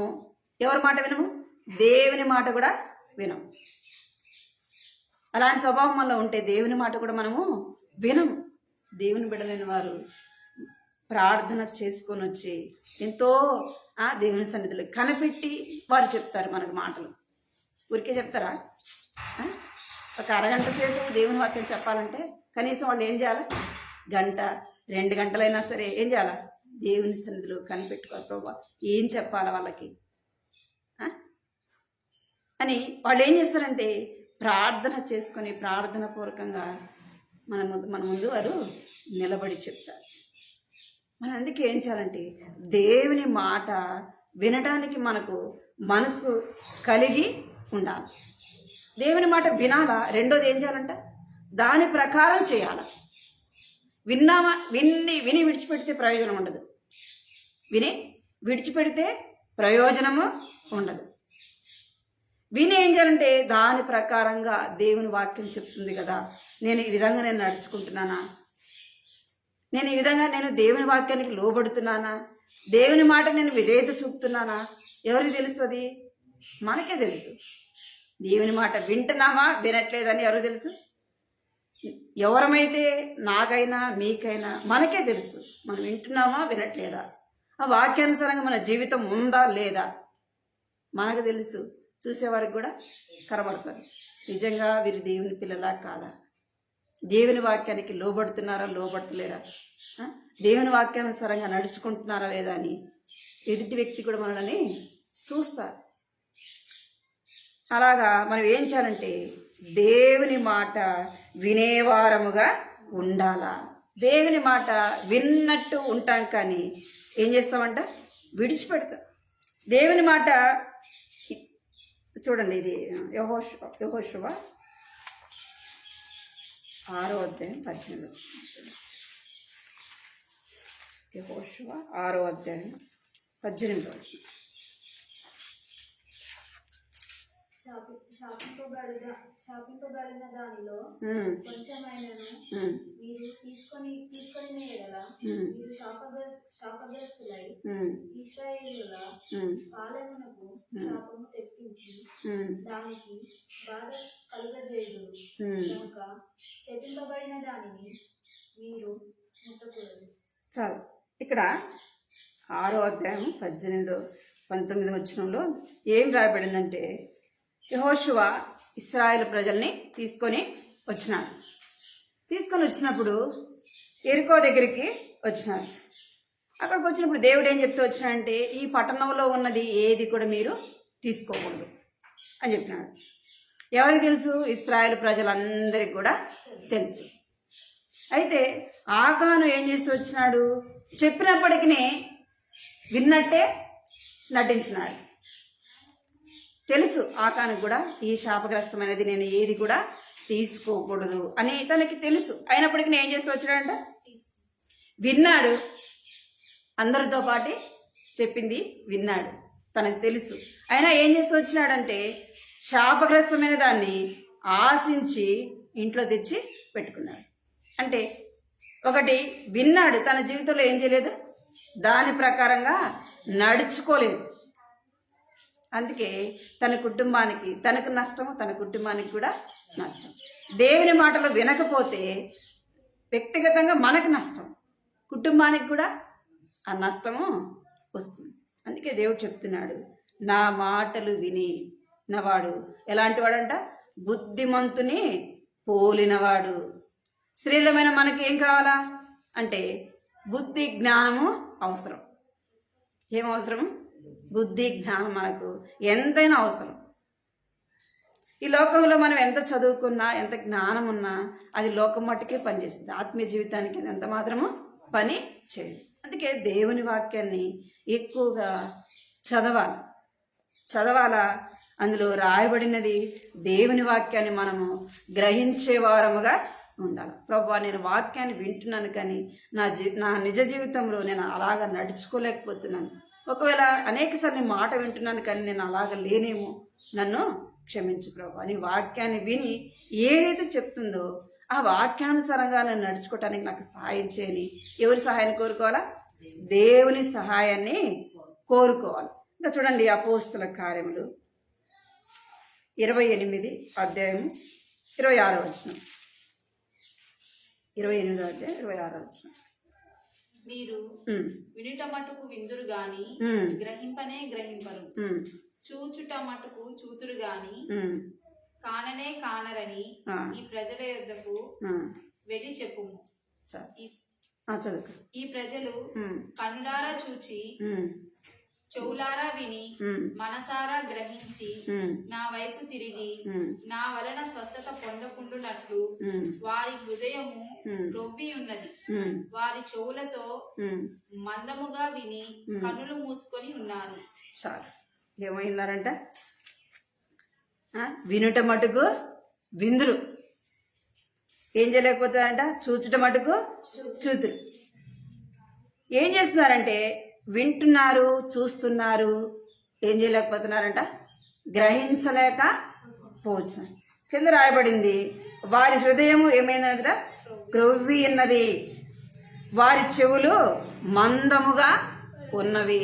ఎవరి మాట వినము? దేవుని మాట కూడా వినము. అలాంటి స్వభావం మనలో ఉంటే దేవుని మాట కూడా మనము వినము. దేవుని బిడ్డలైన వారు ప్రార్థన చేసుకొని వచ్చి ఎంతో దేవుని సన్నిధిలో కనిపెట్టి వారు చెప్తారు మనకు మాటలు. ఊరికే చెప్తారా? ఒక అరగంట సేపు దేవుని వాక్యం చెప్పాలంటే కనీసం వాళ్ళు ఏం చేయాలి? గంట 2 గంటలైనా సరే ఏం చేయాలా? దేవుని సన్నిధిలో కనిపెట్టుకోవాలి. ప్రభా ఏం చెప్పాలా వాళ్ళకి అని వాళ్ళు ఏం చేస్తారంటే ప్రార్థన చేసుకొని ప్రార్థన పూర్వకంగా మన ముందు వారు నిలబడి చెప్తారు. మనం అందుకే ఏం చేయాలంటే దేవుని మాట వినడానికి మనకు మనసు కలిగి ఉండాలి. దేవుని మాట వినాలా. రెండోది ఏం చేయాలంట? దాని ప్రకారం చేయాల. విని విడిచిపెడితే ప్రయోజనం ఉండదు. విని విడిచిపెడితే ప్రయోజనము ఉండదు. విని ఏం చేయాలంటే దాని ప్రకారంగా దేవుని వాక్యం చెప్తుంది కదా, నేను ఈ విధంగా నేను నడుచుకుంటున్నానా, నేను ఈ విధంగా నేను దేవుని వాక్యానికి లోబడుతున్నానా, దేవుని మాట నేను విధేయత చూపుతున్నానా, ఎవరికి తెలుస్తుంది? మనకే తెలుసు. దేవుని మాట వింటున్నామా వినట్లేదని ఎవరికి తెలుసు? ఎవరమైతే నాకైనా మీకైనా మనకే తెలుసు. మనం వింటున్నామా వినట్లేదా, ఆ వాక్యానుసారంగా మన జీవితం ఉందా లేదా మనకు తెలుసు. చూసేవారికి కూడా కనబడతారు నిజంగా వీరు దేవుని పిల్లలా కాదా, దేవుని వాక్యానికి లోబడుతున్నారా లోబడతలేరా, దేవుని వాక్యానుసారంగా నడుచుకుంటున్నారా లేదా అని ఎదుటి వ్యక్తి కూడా మనల్ని చూస్తారు. అలాగా మనం ఏం చేయాలంటే దేవుని మాట వినేవారముగా ఉండాలా. దేవుని మాట విన్నట్టు ఉంటాం కానీ ఏం చేస్తామంట? విడిచిపెడతాం. దేవుని మాట చూడండి, ఇది యెహోషువ 6:18. యెహోషువ 6:18. శాపింపబడిన దానిలో కొంచెమైనను మీరు తీసుకొని ఎడల మీరు శాపగ్రస్తులై ఇశ్రాయేలుల పాలెమునకు శాపము తెప్పించి దానికి బాధ కలుగజేయుదురు కనుక శపింపబడిన దానిని మీరు ముట్టకూడదు. చాలు. ఇక్కడ 6:18-19 వచనంలో ఏం రాయబడిందంటే, యెహోషువ ఇశ్రాయేలు ప్రజల్ని తీసుకొని వచ్చినప్పుడు ఎరికో దగ్గరికి వచ్చినారు. అక్కడికి వచ్చినప్పుడు దేవుడు ఏం చెప్తూ వచ్చినాడంటే, ఈ పట్టణంలో ఉన్నది ఏది కూడా మీరు తీసుకోకూడదు అని చెప్పినాడు. ఎవరికి తెలుసు? ఇశ్రాయేలు ప్రజలందరికీ కూడా తెలుసు. అయితే ఆకాను ఏం చేస్తూ వచ్చినాడు? చెప్పినప్పటికీ విన్నట్టే నటించినాడు. తెలుసు ఆకానికి కూడా ఈ శాపగ్రస్తమైనది నేను ఏది కూడా తీసుకోకూడదు అని తనకి తెలుసు. అయినప్పటికీ ఏం చేస్తూ వచ్చాడంట? విన్నాడు. అందరితో పాటు చెప్పింది విన్నాడు, తనకు తెలుసు. అయినా ఏం చేస్తూ వచ్చినాడంటే శాపగ్రస్తమైన దాన్ని ఆశించి ఇంట్లో తెచ్చి పెట్టుకున్నాడు. అంటే ఒకటి విన్నాడు, తన జీవితంలో ఏం చేయలేదు, దాని ప్రకారంగా నడుచుకోలేదు. అందుకే తన కుటుంబానికి తనకు నష్టము, తన కుటుంబానికి కూడా నష్టం. దేవుని మాటలు వినకపోతే వ్యక్తిగతంగా మనకు నష్టం, కుటుంబానికి కూడా ఆ నష్టము వస్తుంది. అందుకే దేవుడు చెప్తున్నాడు, నా మాటలు విని నవాడు ఎలాంటి వాడంట? బుద్ధిమంతుని పోలినవాడు. స్త్రీలమైన మనకేం కావాలా అంటే బుద్ధి జ్ఞానము అవసరం. ఏం అవసరము? బుద్ధి జ్ఞానం మనకు ఎంతైనా అవసరం. ఈ లోకంలో మనం ఎంత చదువుకున్నా, ఎంత జ్ఞానం ఉన్నా అది లోకం మట్టుకే పనిచేస్తుంది, ఆత్మీయ జీవితానికి ఎంత మాత్రము పని చేయదు. అందుకే దేవుని వాక్యాన్ని ఎక్కువగా చదవాలా. అందులో రాయబడినది దేవుని వాక్యాన్ని మనము గ్రహించే వారముగా ఉండాలి. ప్రభువా, నేను వాక్యాన్ని వింటున్నాను కానీ నా నిజ జీవితంలో నేను అలాగా నడుచుకోలేకపోతున్నాను. ఒకవేళ అనేకసార్లు నీ మాట వింటున్నాను కానీ నేను అలాగ లేనేమో, నన్ను క్షమించు ప్రభువా. నీ వాక్యాన్ని విని ఏదైతే చెప్తుందో ఆ వాక్యానుసారంగా నేను నడుచుకోవటానికి నాకు సహాయం చేయని ఎవరి సహాయాన్ని కోరుకోవాలా? దేవుని సహాయాన్ని కోరుకోవాలి. ఇంకా చూడండి అపోస్తుల కార్యములు 28 అధ్యాయం 26వ వచనం. 28వ అధ్యాయం 26వ వచనం. మీరు వినుట మటుకు విందురు గాని గ్రహింపనే గ్రహింపరు, చూచుట మటుకు చూతురు గాని కాననే కానరని ఈ ప్రజల యొద్దకు వెళ్ళి చెప్పుము. ఈ ప్రజలు కన్నులారా చూచి చెవులారా విని మనసారా గ్రహించి నా వైపు తిరిగి నా వలన స్వస్థత పొందకుండునట్లు వారి హృదయము రొవ్వి ఉన్నది, వారి చెవులతో మందముగా విని కన్నులు మూసుకొని ఉన్నారు. చాలు. ఏమైనారంట? వినుట మటుకు విందురు, ఏం చేయలేకపోతారంట? చూచుట మటుకు చూతురు. ఏం చేస్తున్నారంటే వింటున్నారు, చూస్తున్నారు, ఏం చేయలేకపోతున్నారంట? గ్రహించలేక పోవచ్చు. కింద రాయబడింది, వారి హృదయము ఏమైనదిరా? క్రొవ్వి ఉన్నది, వారి చెవులు మందముగా ఉన్నవి.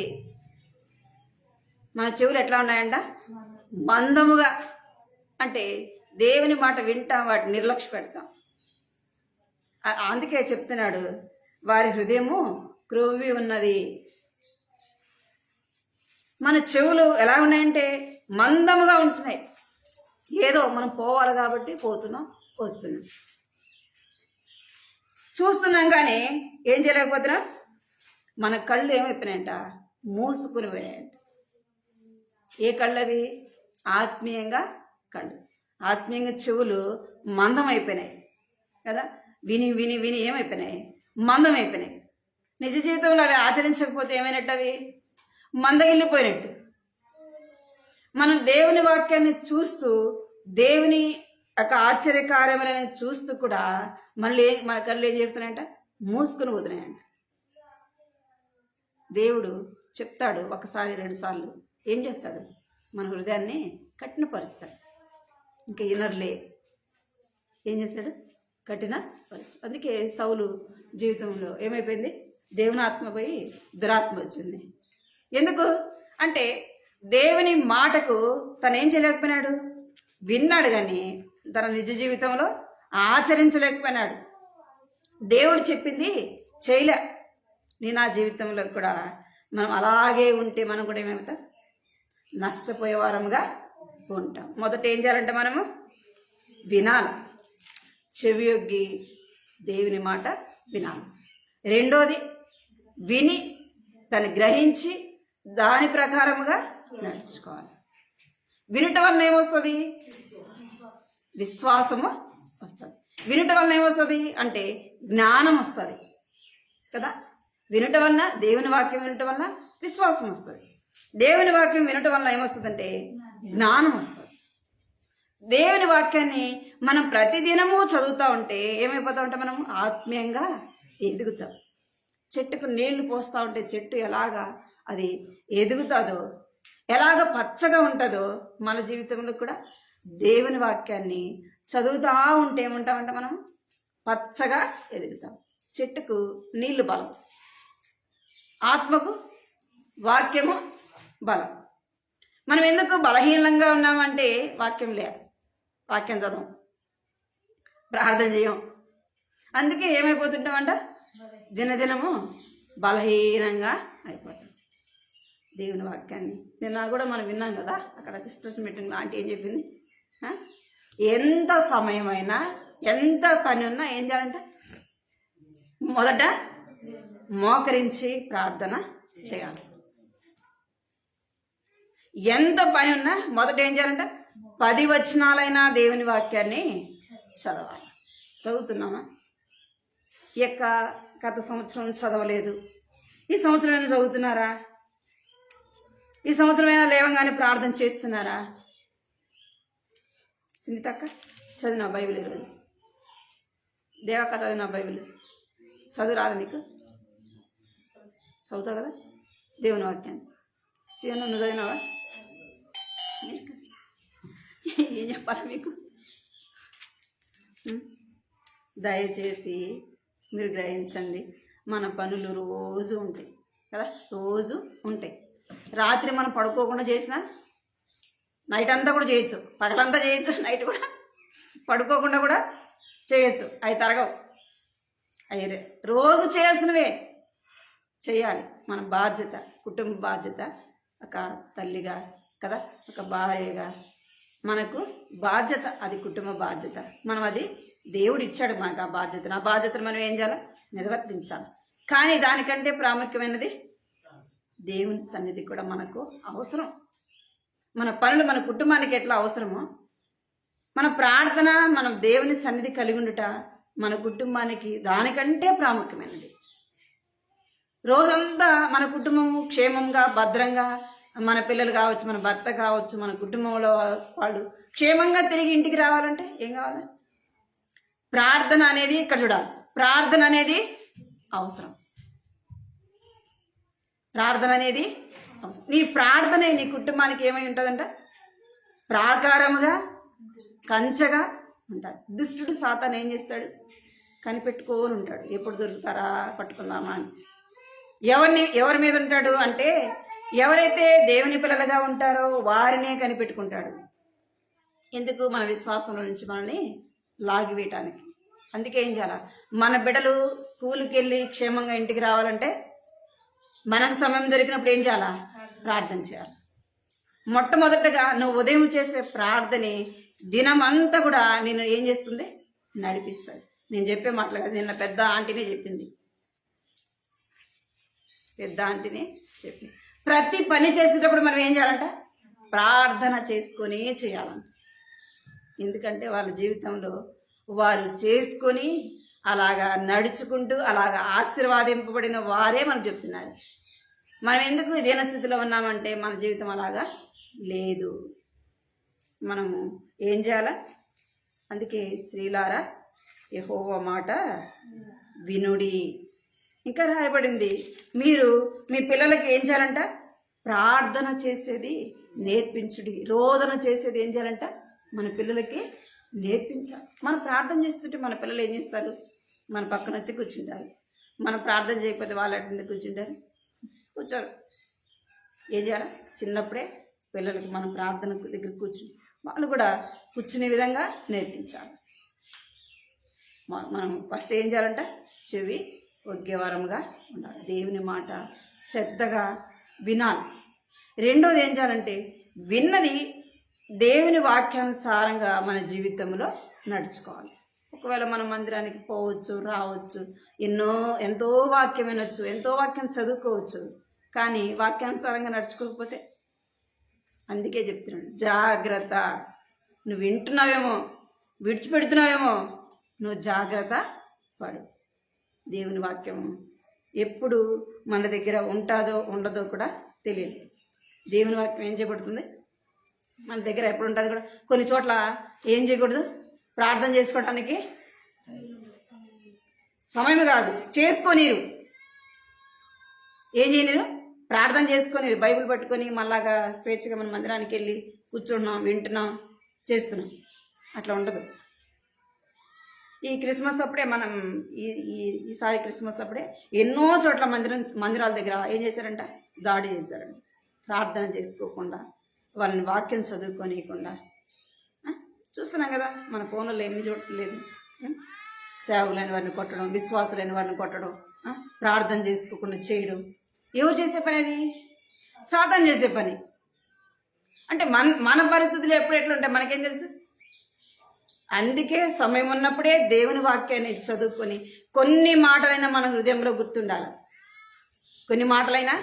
మన చెవులు ఎట్లా ఉన్నాయంట? మందముగా. అంటే దేవుని మాట వింటాం, వాటిని నిర్లక్ష్య పెడతాం. అందుకే చెప్తున్నాడు, వారి హృదయము క్రొవ్వి ఉన్నది. మన చెవులు ఎలా ఉన్నాయంటే మందముగా ఉంటున్నాయి. ఏదో మనం పోవాలి కాబట్టి పోతున్నాం, వస్తున్నాం, చూస్తున్నాం, కానీ ఏం చేయలేకపోతున్నాం. మన కళ్ళు ఏమైపోయినాయంట? మూసుకుని పోయాయంట. ఏ కళ్ళు అవి? ఆత్మీయంగా కళ్ళు, ఆత్మీయంగా చెవులు మందం అయిపోయినాయి కదా. విని విని విని ఏమైపోయినాయి? మందం అయిపోయినాయి. నిజ జీవితంలో అవి ఆచరించకపోతే ఏమైనట్టు? అవి మందగిల్లిపోయినట్టు. మనం దేవుని వాక్యాన్ని చూస్తూ, దేవుని యొక్క ఆశ్చర్యకార్యములను చూస్తూ కూడా మళ్ళీ మన కళ్ళు ఏం చెప్తున్నాయంట? మూసుకుని పోతున్నాయంట. దేవుడు చెప్తాడు ఒకసారి 2 సార్లు, ఏం చేస్తాడు? మన హృదయాన్ని కఠినపరుస్తాడు. ఇంకా ఇనర్లే ఏం చేస్తాడు? కఠిన పరిస్థితి. అందుకే సౌలు జీవితంలో ఏమైపోయింది? దేవుని ఆత్మ పోయి దురాత్మ వచ్చింది. ఎందుకు అంటే దేవుని మాటకు తను ఏం చేయలేకపోయినాడు? విన్నాడు కానీ తన నిజ జీవితంలో ఆచరించలేకపోయినాడు. దేవుడు చెప్పింది చేయలే. నా జీవితంలో కూడా మనం అలాగే ఉంటే మనం కూడా ఏమవుతాం? నష్టపోయే వారముగా ఉంటాం. మొదట ఏం చేయాలంటే మనము వినాలి, చెవి యొగ్గి దేవుని మాట వినాలి. రెండోది విని తను గ్రహించి దాని ప్రకారముగా నడుచుకోవాలి. వినుట వలన ఏమొస్తుంది? విశ్వాసము వస్తుంది. వినుట వలన ఏమొస్తుంది అంటే జ్ఞానం వస్తుంది కదా. వినుట వలన, దేవుని వాక్యం వినుట వలన విశ్వాసం వస్తుంది. దేవుని వాక్యం వినటం వల్ల ఏమొస్తుందంటే జ్ఞానం వస్తుంది. దేవుని వాక్యాన్ని మనం ప్రతిదినము చదువుతూ ఉంటే ఏమైపోతూ ఉంటే మనం ఆత్మీయంగా ఎదుగుతాం. చెట్టుకు నీళ్లు పోస్తూ ఉంటే చెట్టు ఎలాగా అది ఎదుగుతుందో, ఎలాగ పచ్చగా ఉంటుందో, మన జీవితంలో కూడా దేవుని వాక్యాన్ని చదువుతూ ఉంటే ఏముంటామంటే మనం పచ్చగా ఎదుగుతాం. చెట్టుకు నీళ్లు బలం, ఆత్మకు వాక్యము బలం. మనం ఎందుకు బలహీనంగా ఉన్నామంటే వాక్యం లేదు, వాక్యం చదవం, ప్రార్థన చేయం. అందుకే ఏమైపోతుంటామంట? దినదినము బలహీనంగా అయిపోతాం. దేవుని వాక్యాన్ని నిన్న కూడా మనం విన్నాం కదా, అక్కడ సిస్టర్స్ మీటింగ్ లాంటి ఏం చెప్పింది? ఎంత సమయమైనా, ఎంత పని ఉన్నా ఏం చేయాలంట? మొదట మోకరించి ప్రార్థన చేయాలి. ఎంత పని ఉన్నా మొదట ఏం చేయాలంట? 10 వచనాలైనా దేవుని వాక్యాన్ని చదవాలి. చదువుతున్నామా? ఈ యొక్క గత సంవత్సరం చదవలేదు, ఈ సంవత్సరం అయినా చదువుతున్నారా? ఈ సంవత్సరమైనా లేవంగానే ప్రార్థన చేస్తున్నారా? సునీతక్క చదివిన బైబిల్ ఈరోజు, దేవక్క చదివిన బైబిల్ చదువు రాదు నీకు? చదువుతావు కదా దేవుని వాక్యాన్ని. సీఎను నువ్వు చదివినావా? ఏం చెప్పాలి మీకు? దయచేసి మీరు గ్రహించండి, మన పనులు రోజు ఉంటాయి. కదా, రోజు ఉంటాయి. రాత్రి మనం పడుకోకుండా చేసిన నైట్ అంతా కూడా చేయొచ్చు, పగలంతా చేయొచ్చు, నైట్ కూడా పడుకోకుండా కూడా చేయొచ్చు. అవి తరగవు. అవి రోజు చేయాల్సినవే చేయాలి. మన బాధ్యత, కుటుంబ బాధ్యత, ఒక తల్లిగా కదా, ఒక భార్యగా మనకు బాధ్యత. అది కుటుంబ బాధ్యత. మనం అది దేవుడు ఇచ్చాడు మనకు ఆ బాధ్యతను. ఆ బాధ్యతను మనం ఏం చేయాలి? నిర్వర్తించాలి. కానీ దానికంటే ప్రాముఖ్యమైనది దేవుని సన్నిధి కూడా మనకు అవసరం. మన పనులు మన కుటుంబానికి ఎట్లా అవసరమో, మన ప్రార్థన, మనం దేవుని సన్నిధి కలిగి ఉండుట మన కుటుంబానికి దానికంటే ప్రాముఖ్యమైనది. రోజంతా మన కుటుంబము క్షేమంగా, భద్రంగా, మన పిల్లలు కావచ్చు, మన భర్త కావచ్చు, మన కుటుంబంలో వాళ్ళు క్షేమంగా తిరిగి ఇంటికి రావాలంటే ఏం కావాలి? ప్రార్థన అనేది ఇక్కడ చూడాలి. ప్రార్థన అనేది అవసరం. ప్రార్థన అనేది అవసరం. నీ ప్రార్థనే నీ కుటుంబానికి ఏమై ఉంటుందంట? ప్రాకారముగా, కంచగా ఉంటుంది. దుష్టుడు సాతాను ఏం చేస్తాడు? కనిపెట్టుకొని ఉంటాడు. ఎప్పుడు దొరుకుతారా పట్టుకుందామా అని. ఎవరి మీద ఉంటాడు అంటే, ఎవరైతే దేవుని పిల్లలుగా ఉంటారో వారినే కనిపెట్టుకుంటాడు. ఎందుకు? మన విశ్వాసంలో నుంచి మనల్ని లాగివేయటానికి. అందుకే ఏం చేయాలి? మన బిడ్డలు స్కూల్కి వెళ్ళి క్షేమంగా ఇంటికి రావాలంటే మనకు సమయం దొరికినప్పుడు ఏం చేయాలా? ప్రార్థన చేయాలి. మొట్టమొదటగా నువ్వు ఉదయం చేసే ప్రార్థనే దినమంతా కూడా నేను ఏం చేస్తుంది? నడిపిస్తుంది. నేను చెప్పే మాటలు కదా, నిన్న పెద్ద ఆంటీనే చెప్పింది. పెద్ద ఆంటీనే చెప్పింది. ప్రతి పని చేసేటప్పుడు మనం ఏం చేయాలంట? ప్రార్థన చేసుకొని చేయాలంట. ఎందుకంటే వాళ్ళ జీవితంలో వారు చేసుకొని అలాగా నడుచుకుంటూ అలాగా ఆశీర్వాదింపబడిన వారే మనకు చెప్తున్నారు. మనం ఎందుకు ఇదేన స్థితిలో ఉన్నామంటే మన జీవితం అలాగా లేదు. మనము ఏం చేయాలా? అందుకే స్త్రీలారా యెహోవా మాట వినుడి. ఇంకా రాయబడింది, మీరు మీ పిల్లలకి ఏం చేయాలంట? ప్రార్థన చేసేది నేర్పించుడి. రోదన చేసేది ఏం చేయాలంట? మన పిల్లలకి నేర్పించాలి. మనం ప్రార్థన చేస్తుంటే మన పిల్లలు ఏం చేస్తారు? మన పక్కన వచ్చి కూర్చుంటారు. మనం ప్రార్థన చేయకపోతే వాళ్ళు అటు కూర్చుంటారు? కూర్చోరు. ఏం చేయాలి? చిన్నప్పుడే పిల్లలకి మనం ప్రార్థన దగ్గర కూర్చుని వాళ్ళు కూడా కూర్చునే విధంగా నేర్పించాలి. మనం ఫస్ట్ ఏం చేయాలంట? చెవి ఒగ్గేవారముగా ఉండాలి. దేవుని మాట శ్రద్ధగా వినాలి. రెండోది ఏం చేయాలంటే, విన్నది దేవుని వాక్యానుసారంగా మన జీవితంలో నడుచుకోవాలి. ఒకవేళ మనం మందిరానికి పోవచ్చు, రావచ్చు, ఎంతో వాక్యం వినొచ్చు, ఎంతో వాక్యం చదువుకోవచ్చు, కానీ వాక్యానుసారంగా నడుచుకోకపోతే, అందుకే చెప్తున్నాడు జాగ్రత్త. నువ్వు వింటున్నావేమో, విడిచిపెడుతున్నావేమో, నువ్వు జాగ్రత్త పడు. దేవుని వాక్యము ఎప్పుడు మన దగ్గర ఉంటుందో ఉండదో కూడా తెలియదు. దేవుని వాక్యం ఏం చేయబడుతుంది మన దగ్గర ఎప్పుడు ఉంటుంది కూడా. కొన్ని చోట్ల ఏం చేయకూడదు? ప్రార్థన చేసుకోవటానికి సమయం కాదు, చేసుకోనీరు. ఏం చేయనీరు? ప్రార్థన చేసుకొని బైబిల్ పట్టుకొని మళ్ళాగా స్వేచ్ఛగా మన మందిరానికి వెళ్ళి కూర్చుంటున్నాం, వింటున్నాం, చేస్తున్నాం. అట్లా ఉండదు. ఈ క్రిస్మస్ అప్పుడే మనం ఈసారి క్రిస్మస్ అప్పుడే ఎన్నో చోట్ల మందిరాల దగ్గర ఏం చేశారంట? దాడి చేశారంట. ప్రార్థన చేసుకోకుండా, వాళ్ళని వాక్యం చదువుకోనియకుండా. చూస్తున్నాం కదా మన ఫోన్లో ఎన్ని చోట్ల లేదు. సేవకులైన వారిని కొట్టడం, విశ్వాసులైన వారిని కొట్టడం, ప్రార్థన చేసుకోకుండా చేయడం. ఎవరు చేసే పని అది? సాతాను చేసే పని. అంటే మన పరిస్థితులు ఎప్పుడు ఎట్లుంటాయి మనకేం తెలుసు? అందుకే సమయం ఉన్నప్పుడే దేవుని వాక్యాన్ని చదువుకొని కొన్ని మాటలైనా మన హృదయంలో గుర్తుండాలి. కొన్ని మాటలైనా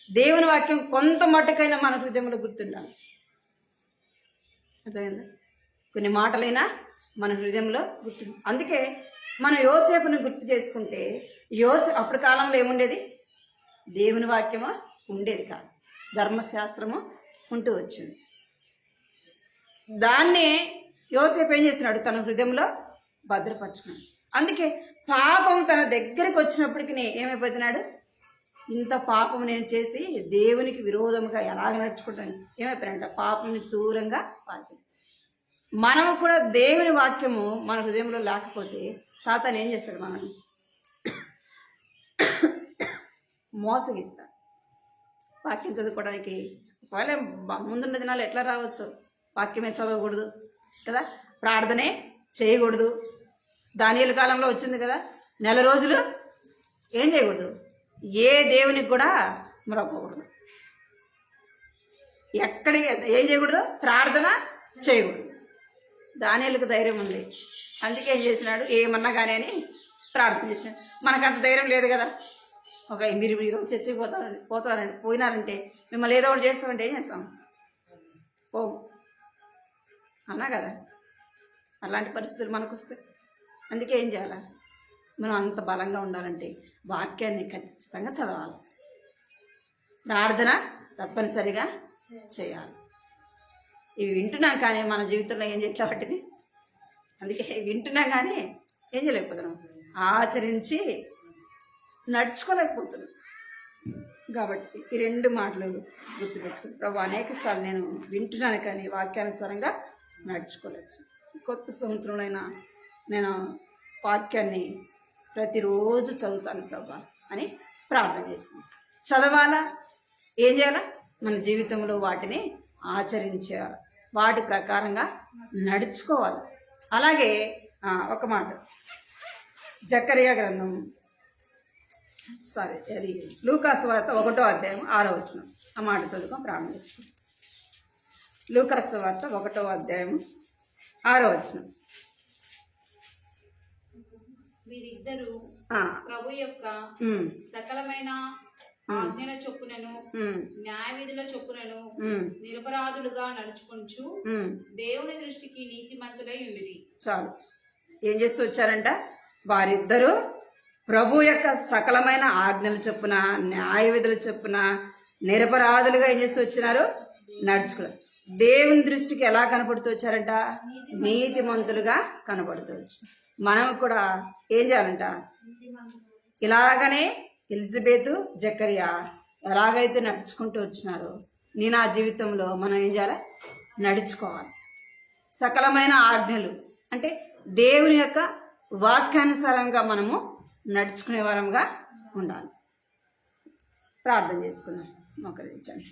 దేవుని వాక్యం కొంత మట్టుకైనా మన హృదయంలో గుర్తుండాలి. అర్థమైందా? కొన్ని మాటలైనా మన హృదయంలో గుర్తుండాలి. అందుకే మనం యోసేపుని గుర్తు చేసుకుంటే, అప్పటి కాలంలో ఏముండేది? దేవుని వాక్యము ఉండేది కాదు, ధర్మశాస్త్రము ఉంటూ వచ్చింది. దాన్నే యోసేపు ఏం చేస్తున్నాడు? తన హృదయంలో భద్రపరుచుకున్నాడు. అందుకే పాపం తన దగ్గరికి వచ్చినప్పటికీ ఏమైపోతున్నాడు? ఇంత పాపం నేను చేసి దేవునికి విరోధముగా ఎలాగ నడుచుకుంటాను ఏమైపోయాడంట? పాపం నుంచి దూరంగా పారిపోయాడు. మనము కూడా దేవుని వాక్యము మన హృదయంలో లేకపోతే సాతాను ఏం చేస్తాడు? మనల్ని మోసగిస్తాడు. వాక్యం చదువుకోవడానికి ఒకవేళ ముందున్న దినాలు ఎట్లా రావచ్చు, వాక్యమే చదవకూడదు కదా, ప్రార్థనే చేయకూడదు. దానియేలు కాలంలో వచ్చింది కదా, నెల రోజులు ఏం చేయకూడదు, ఏ దేవునికి కూడా మొరకూడదు, ఎక్కడికి ఏం చేయకూడదు, ప్రార్థన చేయకూడదు. దానియేలుకు ధైర్యం ఉంది, అందుకే ఏం చేసినాడు, ఏమన్నా కానీ అని ప్రార్థన చేసినాడు. మనకంత ధైర్యం లేదు కదా. మీరు ఈరోజు చర్చికి పోయినారంటే మిమ్మల్ని ఏదో ఒకటి చేస్తామంటే ఏం చేస్తాం, పో అన్నా కదా. అలాంటి పరిస్థితులు మనకు వస్తాయి. అందుకే ఏం చేయాలి, మనం అంత బలంగా ఉండాలంటే వాక్యాన్ని ఖచ్చితంగా చదవాలి, ప్రార్థన తప్పనిసరిగా చేయాలి. ఇవి వింటున్నాం కానీ మన జీవితంలో ఏం చేయట్లే వాటిని. అందుకే వింటున్నాం కానీ ఏం చేయలేకపోతున్నాం, ఆచరించి నడుచుకోలేకపోతున్నాం. కాబట్టి ఈ 2 మాటలు గుర్తుపెట్టుకుని, ప్రభు అనేకసార్లు నేను వింటున్నాను కానీ వాక్యానుసారంగా నడుచుకోలేదు. కొత్త సంవత్సరంలో నేను వాక్యాన్ని ప్రతిరోజు చదువుతాను ప్రభా అని ప్రార్థన చేసింది. చదవాలా, ఏం చేయాలా, మన జీవితంలో వాటిని ఆచరించాలి, వాటి ప్రకారంగా నడుచుకోవాలి. అలాగే ఒక మాట, జకరియా గ్రంథం అది లూకాసు వార్త 1వ అధ్యాయం 6వ వచనం, ఆ మాట చదువుకొని ప్రారంభిస్తాం. లూకాసు వార్త 1వ అధ్యాయం 6వ వచనం. వీరిద్దరూ ప్రభు యొక్క సకలమైన ఆజ్ఞల చొప్పునను న్యాయ విధుల చొప్పునను నిరపరాధులుగా నడుచుకుంటూ దేవుని దృష్టికి నీతిమంతులై ఉండిరి. చాలు, ఏం చేస్తూ వచ్చారంట, వారిద్దరూ ప్రభు యొక్క సకలమైన ఆజ్ఞల చొప్పున న్యాయ విధుల చొప్పున నిరపరాధులుగా ఏం చేస్తూ వచ్చినారు, నడుచుకున్నారు. దేవుని దృష్టికి ఎలా కనపడుతూ వచ్చారంట, నీతిమంతులుగా కనపడుతూ వచ్చారు. మనం కూడా ఏం చేయాలంట, ఇలాగనే ఎలిజబెత్ జకరియా ఎలాగైతే నడుచుకుంటూ వచ్చినారో నేను ఆ జీవితంలో మనం ఏం చేయాలి, నడుచుకోవాలి. సకలమైన ఆజ్ఞలు అంటే దేవుని యొక్క వాక్యానుసారంగా మనము నడుచుకునే వారంగా ఉండాలి. ప్రార్థన చేసుకుందాం, మోకరించండి.